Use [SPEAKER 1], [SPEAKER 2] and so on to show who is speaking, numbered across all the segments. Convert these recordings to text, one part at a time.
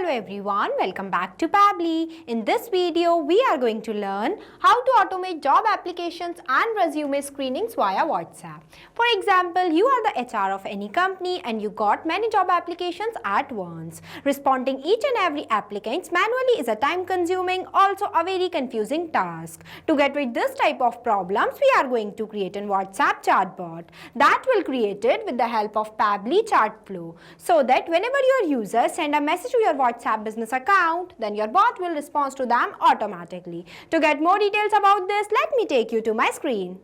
[SPEAKER 1] Hello everyone, welcome back to Pabbly. In this video, we are going to learn how to automate job applications and resume screenings via WhatsApp. For example, you are the HR of any company and you got many job applications at once. Responding each and every applicant manually is a time-consuming, also a very confusing task. To get rid this type of problems, we are going to create a WhatsApp chatbot that will create it with the help of Pabbly Chatflow, so that whenever your users send a message to your WhatsApp business account, then your bot will respond to them automatically. To get more details about this, let me take you to my screen.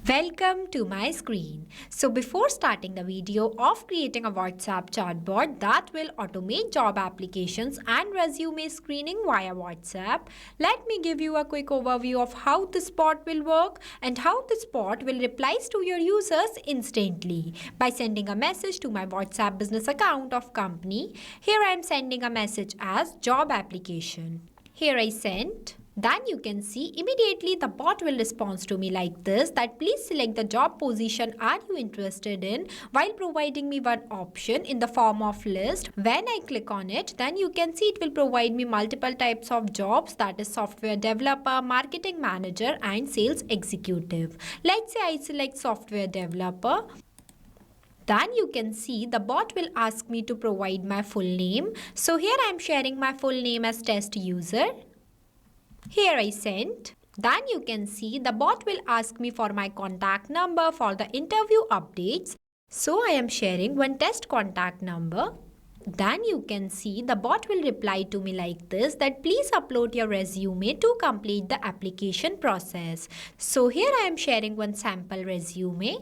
[SPEAKER 1] Welcome to my screen. So before starting the video of creating a WhatsApp chatbot that will automate job applications and resume screening via WhatsApp, let me give you a quick overview of how this bot will work and how this bot will reply to your users instantly by sending a message to my WhatsApp business account of company. Here I am sending a message as job application. Here I sent. Then you can see immediately the bot will respond to me like this, that please select the job position are you interested in, while providing me one option in the form of list. When I click on it, then you can see it will provide me multiple types of jobs, that is software developer, marketing manager and sales executive. Let's say I select software developer. Then you can see the bot will ask me to provide my full name. So here I am sharing my full name as test user. Here I sent. Then you can see the bot will ask me for my contact number for the interview updates. So I am sharing one test contact number. Then you can see the bot will reply to me like this, that please upload your resume to complete the application process. So here I am sharing one sample resume.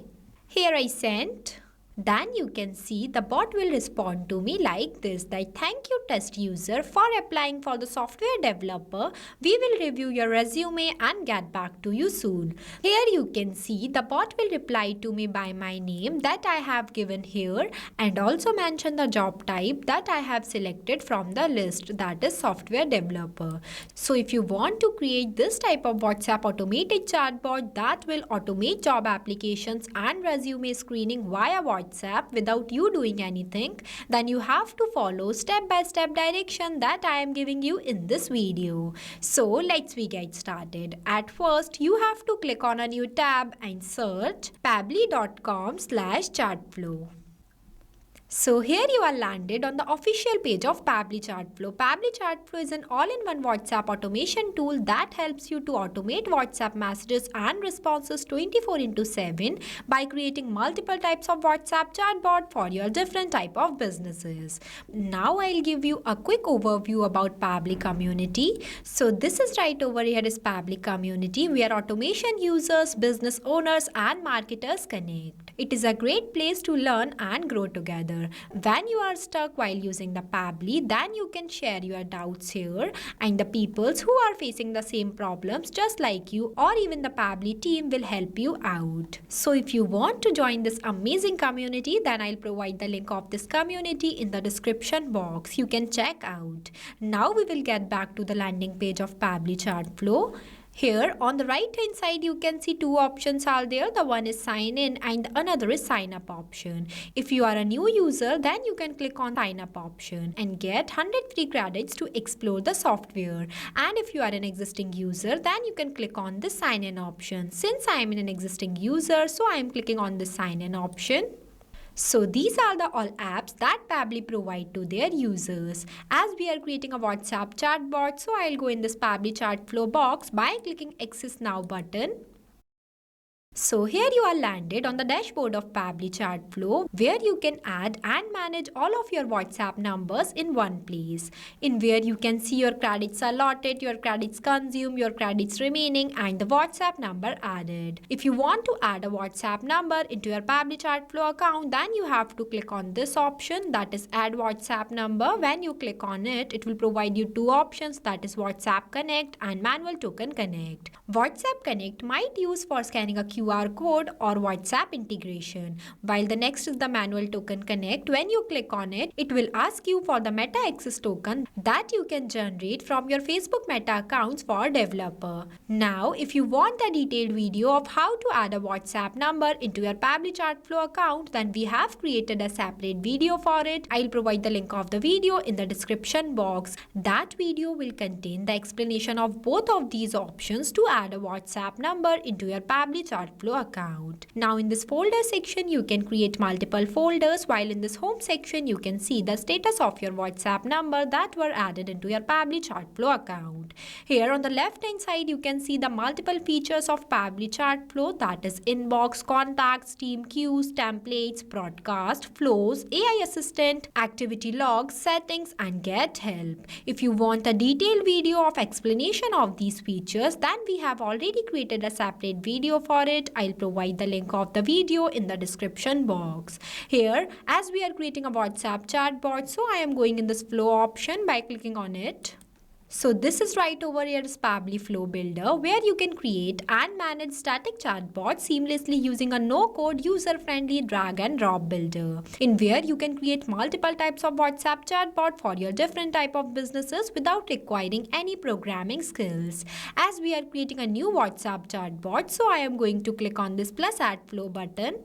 [SPEAKER 1] Here I sent. Then you can see the bot will respond to me like this, that thank you test user for applying for the software developer. We will review your resume and get back to you soon. Here you can see the bot will reply to me by my name that I have given here and also mention the job type that I have selected from the list, that is software developer. So if you want to create this type of WhatsApp automated chatbot that will automate job applications and resume screening via WhatsApp without you doing anything, then you have to follow step-by-step direction that I am giving you in this video. So let's get started. At first, you have to click on a new tab and search pabbly.com/chatflow. So here you are landed on the official page of Pabbly Chatflow. Pabbly Chatflow is an all-in-one WhatsApp automation tool that helps you to automate WhatsApp messages and responses 24/7 by creating multiple types of WhatsApp chatbot for your different type of businesses. Now I'll give you a quick overview about Pabbly community. So this is right over here is Pabbly community, where automation users, business owners and marketers connect. It is a great place to learn and grow together. When you are stuck while using the Pabbly, then you can share your doubts here and the peoples who are facing the same problems just like you, or even the Pabbly team will help you out. So if you want to join this amazing community, then I'll provide the link of this community in the description box. You can check out. Now we will get back to the landing page of Pabbly Chatflow. Here on the right hand side you can see two options are there. The one is sign in and another is sign up option. If you are a new user, then you can click on sign up option and get 100 free credits to explore the software. And if you are an existing user, then you can click on the sign in option. Since I am an existing user, so I am clicking on the sign in option. So these are the all apps that Pabbly provide to their users. As we are creating a WhatsApp chatbot, so I'll go in this Pabbly Chatflow box by clicking Access Now button. So here you are landed on the dashboard of Pabbly Chatflow, where you can add and manage all of your WhatsApp numbers in one place, in where you can see your credits allotted, your credits consumed, your credits remaining and the WhatsApp number added. If you want to add a WhatsApp number into your Pabbly Chatflow account, then you have to click on this option, that is add WhatsApp number. When you click on it, it will provide you two options, that is WhatsApp Connect and Manual Token Connect. WhatsApp Connect might use for scanning a QR QR code or WhatsApp integration. While the next is the manual token connect. When you click on it, it will ask you for the Meta Access token that you can generate from your Facebook Meta accounts for developer. Now, if you want a detailed video of how to add a WhatsApp number into your Pabbly Chatflow account, then we have created a separate video for it. I'll provide the link of the video in the description box. That video will contain the explanation of both of these options to add a WhatsApp number into your Pabbly Chatflow account. Now in this folder section, you can create multiple folders, while in this home section, you can see the status of your WhatsApp number that were added into your Pabbly Chatflow account. Here on the left hand side, you can see the multiple features of Pabbly Chatflow, that is inbox, contacts, team queues, templates, broadcast, flows, AI assistant, activity logs, settings and get help. If you want a detailed video of explanation of these features, then we have already created a separate video for it. I'll provide the link of the video in the description box. Here, as we are creating a WhatsApp chatbot, so I am going in this flow option by clicking on it. So this is right over here is Pabbly Flow Builder, where you can create and manage static chatbots seamlessly using a no-code user-friendly drag and drop builder, in where you can create multiple types of WhatsApp chatbot for your different type of businesses without requiring any programming skills. As we are creating a new WhatsApp chatbot, so I am going to click on this plus add flow button.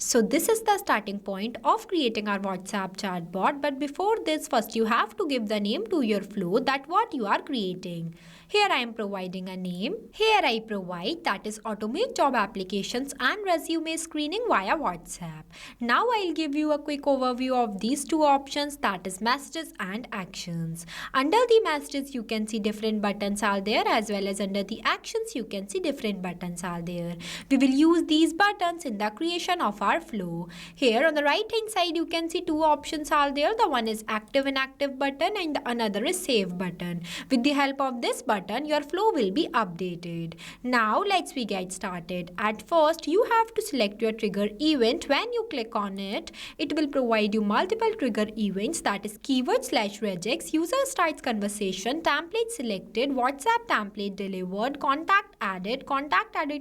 [SPEAKER 1] So this is the starting point of creating our WhatsApp chatbot, but before this, first you have to give the name to your flow, that what you are creating. Here I am providing a name. Here I provide, that is automate job applications and resume screening via WhatsApp. Now I'll give you a quick overview of these two options, that is messages and actions. Under the messages you can see different buttons are there, as well as under the actions you can see different buttons are there. We will use these buttons in the creation of our flow. Here on the right hand side you can see two options are there. The one is active inactive button and the another is save button. With the help of this button, your flow will be updated. Now let's get started. At first you have to select your trigger event. When you click on it, it will provide you multiple trigger events, that is keyword/regex, user starts conversation, template selected, WhatsApp template delivered, contact added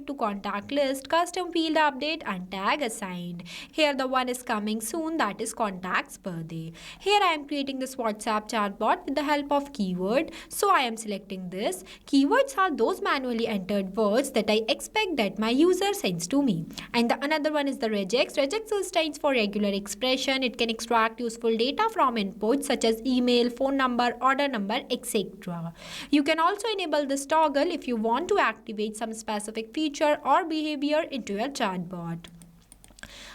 [SPEAKER 1] to contact list, custom field update and tag assigned. Here the one is coming soon, that is contact's birthday. Here I am creating this WhatsApp chatbot with the help of keyword. So I am selecting this. Keywords are those manually entered words that I expect that my user sends to me. And the another one is the regex. Regex stands for regular expression. It can extract useful data from inputs such as email, phone number, order number, etc. You can also enable this toggle if you want to activate some specific feature or behavior into your chatbot.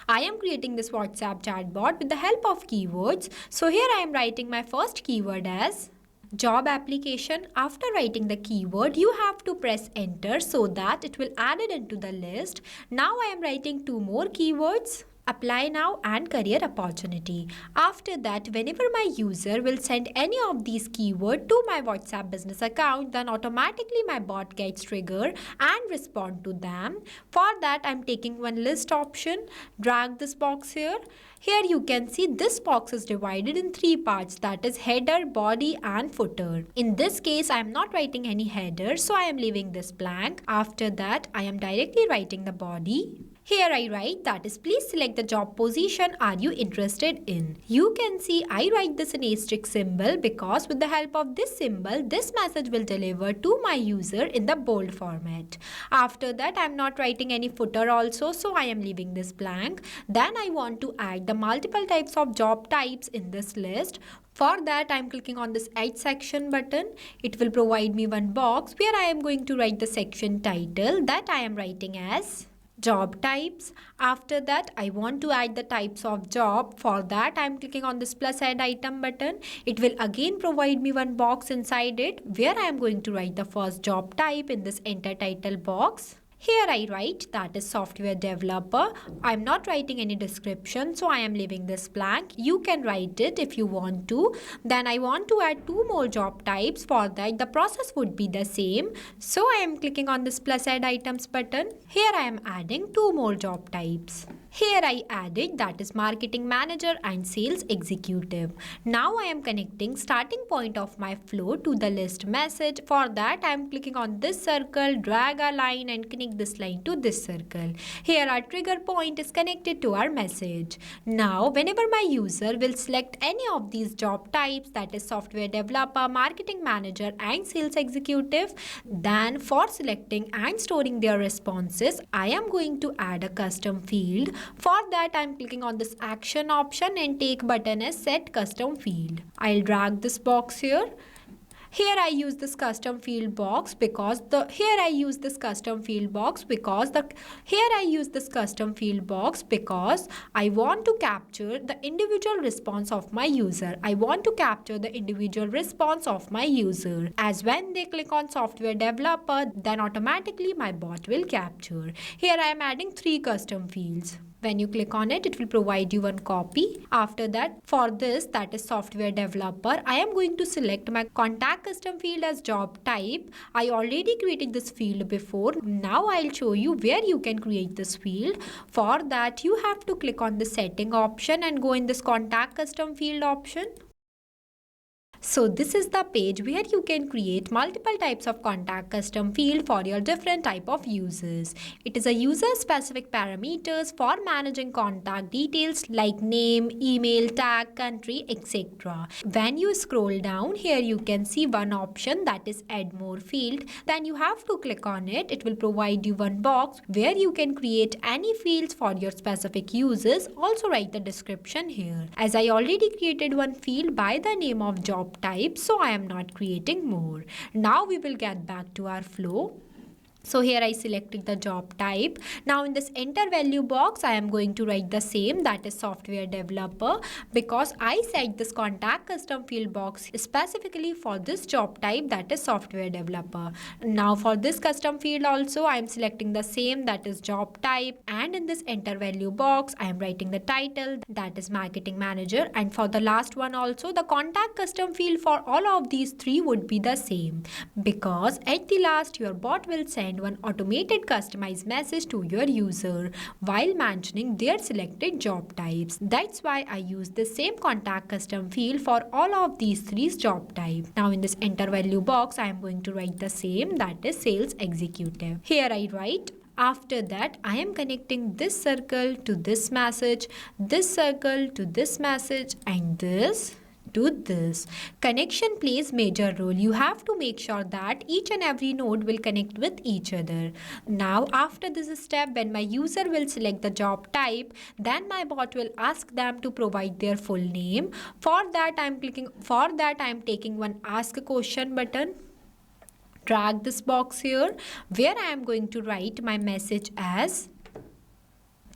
[SPEAKER 1] I am creating this WhatsApp chatbot with the help of keywords. So here I am writing my first keyword as job application. After writing the keyword, you have to press enter so that it will add it into the list. Now I am writing two more keywords, apply now and career opportunity. After that, whenever my user will send any of these keywords to my WhatsApp business account, then automatically my bot gets triggered and respond to them. For that, I'm taking one list option, drag this box here. Here you can see this box is divided in three parts, that is header, body and footer. In this case, I am not writing any header, so I am leaving this blank. After that, I am directly writing the body. Here I write, that is please select the job position are you interested in. You can see I write this in asterisk symbol because with the help of this symbol, this message will deliver to my user in the bold format. After that, I am not writing any footer also, so I am leaving this blank. Then I want to add the multiple types of job types in this list. For that, I am clicking on this Add Section button. It will provide me one box where I am going to write the section title that I am writing as job types. After that, I want to add the types of job. For that, I am clicking on this plus add item button. It will again provide me one box inside it where I am going to write the first job type in this enter title box. Here I write, that is software developer. I am not writing any description, so I am leaving this blank. You can write it if you want to. Then I want to add two more job types. For that, the process would be the same. So I am clicking on this plus add items button. Here I am adding two more job types. Here I added that is marketing manager and sales executive. Now I am connecting starting point of my flow to the list message. For that I am clicking on this circle, drag a line and connect this line to this circle. Here our trigger point is connected to our message. Now whenever my user will select any of these job types, that is software developer, marketing manager and sales executive, then for selecting and storing their responses, I am going to add a custom field. For that I am clicking on this action option and take button as set custom field. I'll drag this box here. Here I use this custom field box because I want to capture the individual response of my user. As when they click on software developer, then automatically my bot will capture. Here I am adding 3 custom fields. When you click on it, it will provide you one copy. After that, for this, that is software developer, I am going to select my contact custom field as job type. I already created this field before. Now I'll show you where you can create this field. For that, you have to click on the setting option and go in this contact custom field option. So this is the page where you can create multiple types of contact custom field for your different type of users. It is a user specific parameters for managing contact details like name, email, tag, country, etc. When you scroll down here, you can see one option that is add more field. Then you have to click on it. It will provide you one box where you can create any fields for your specific users. Also write the description here. As I already created one field by the name of job type, so I am not creating more. Now we will get back to our flow. So here I selected the job type. Now in this enter value box, I am going to write the same, that is software developer, because I set this contact custom field box specifically for this job type, that is software developer. Now for this custom field also, I am selecting the same, that is job type, and in this enter value box, I am writing the title, that is marketing manager, and for the last one also, the contact custom field for all of these 3 would be the same, because at the last your bot will send one automated customized message to your user while mentioning their selected job types. That's why I use the same contact custom field for all of these 3 job types. Now in this enter value box, I am going to write the same, that is sales executive. Here I write. After that, I am connecting this circle to this message, this circle to this message, and this to this. Connection plays major role. You have to make sure that each and every node will connect with each other. Now after this step, when my user will select the job type, then my bot will ask them to provide their full name. For that I am taking one ask a question button. Drag this box here where I am going to write my message as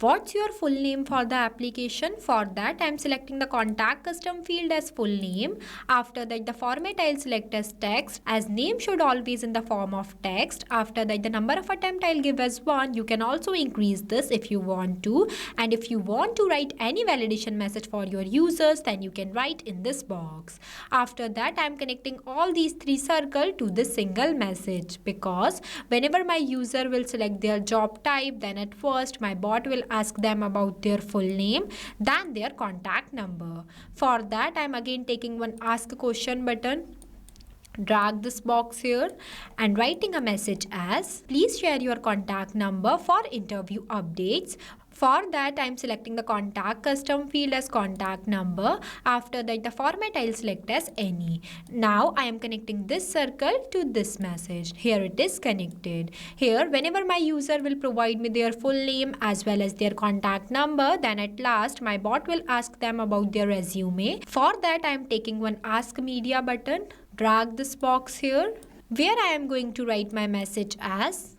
[SPEAKER 1] what's your full name for the application. For that I am selecting the contact custom field as full name. After that the format I'll select as text, as name should always in the form of text. After that the number of attempt I'll give as 1. You can also increase this if you want to, and if you want to write any validation message for your users, then you can write in this box. After that I am connecting all these 3 circles to this single message, because whenever my user will select their job type, then at first my bot will ask them about their full name, then their contact number. For that I am again taking one ask a question button. Drag this box here and writing a message as please share your contact number for interview updates. For that I am selecting the contact custom field as contact number. After that the format I'll select as any. Now I am connecting this circle to this message. Here it is connected. Here whenever my user will provide me their full name as well as their contact number, then at last my bot will ask them about their resume. For that I am taking one ask media button. Drag this box here where I am going to write my message as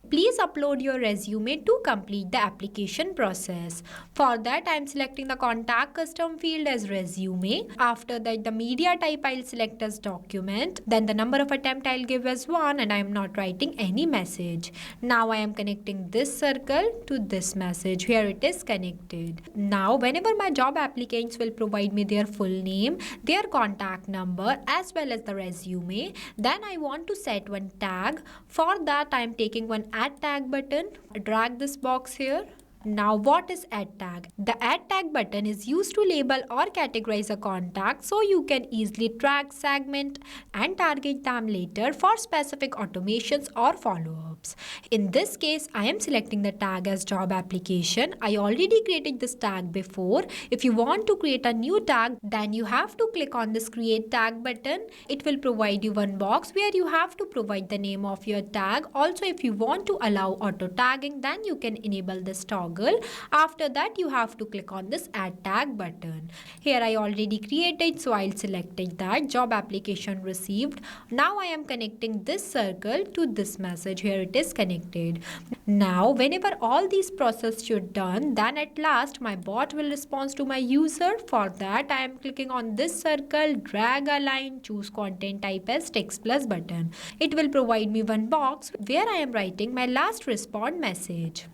[SPEAKER 1] please upload your resume to complete the application process. For that I am selecting the contact custom field as resume. After that the media type I'll select as document. Then the number of attempt I'll give as 1, and I am not writing any message. Now I am connecting this circle to this message. Here it is connected. Now whenever my job applicants will provide me their full name, their contact number as well as the resume, then I want to set one tag. For that I am taking one add tag button. Drag this box here. Now what is add tag? The add tag button is used to label or categorize a contact so you can easily track, segment and target them later for specific automations or follow-ups. In this case, I am selecting the tag as job application. I already created this tag before. If you want to create a new tag, then you have to click on this create tag button. It will provide you one box where you have to provide the name of your tag. Also, if you want to allow auto tagging, then you can enable this toggle. After that, you have to click on this add tag button. Here I already created, so I'll select that job application received. Now I am connecting this circle to this message. Here it is connected. Now whenever all these processes should done, then at last my bot will respond to my user. For that I am clicking on this circle, drag a line, choose content type as text plus button. It will provide me one box where I am writing my last respond message.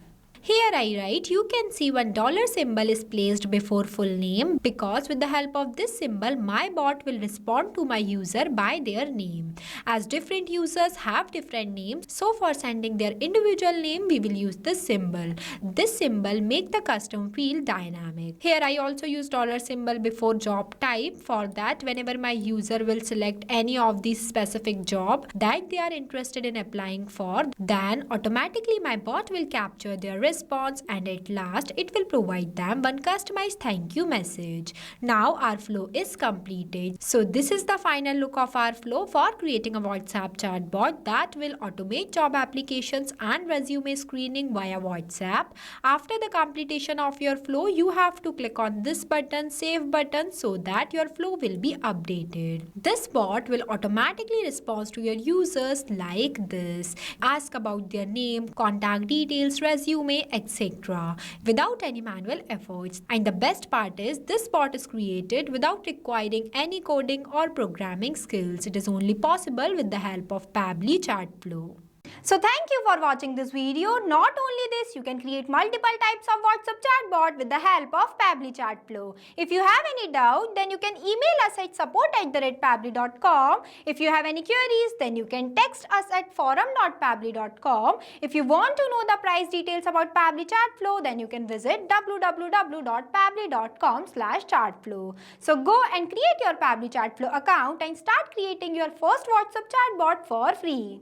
[SPEAKER 1] Here I write, you can see $1 symbol is placed before full name because with the help of this symbol, my bot will respond to my user by their name. As different users have different names, so for sending their individual name, we will use this symbol. This symbol make the custom field dynamic. Here I also use dollar symbol before job type. For that, whenever my user will select any of these specific job that they are interested in applying for, then automatically my bot will capture their response and at last it will provide them one customized thank you message. Now our flow is completed. So this is the final look of our flow for creating a WhatsApp chatbot that will automate job applications and resume screening via WhatsApp. After the completion of your flow, you have to click on this button, save button, so that your flow will be updated. This bot will automatically respond to your users like this. Ask about their name, contact details, resume, etc. without any manual efforts. And the best part is this bot is created without requiring any coding or programming skills. It is only possible with the help of Pabbly Chatflow. So thank you for watching this video. Not only this, you can create multiple types of WhatsApp chatbot with the help of Pabbly Chatflow. If you have any doubt, then you can email us at support@pabbly.com. If you have any queries, then you can text us at forum.pabbly.com. If you want to know the price details about Pabbly Chatflow, then you can visit www.pabbly.com/chatflow. So go and create your Pabbly Chatflow account and start creating your first WhatsApp chatbot for free.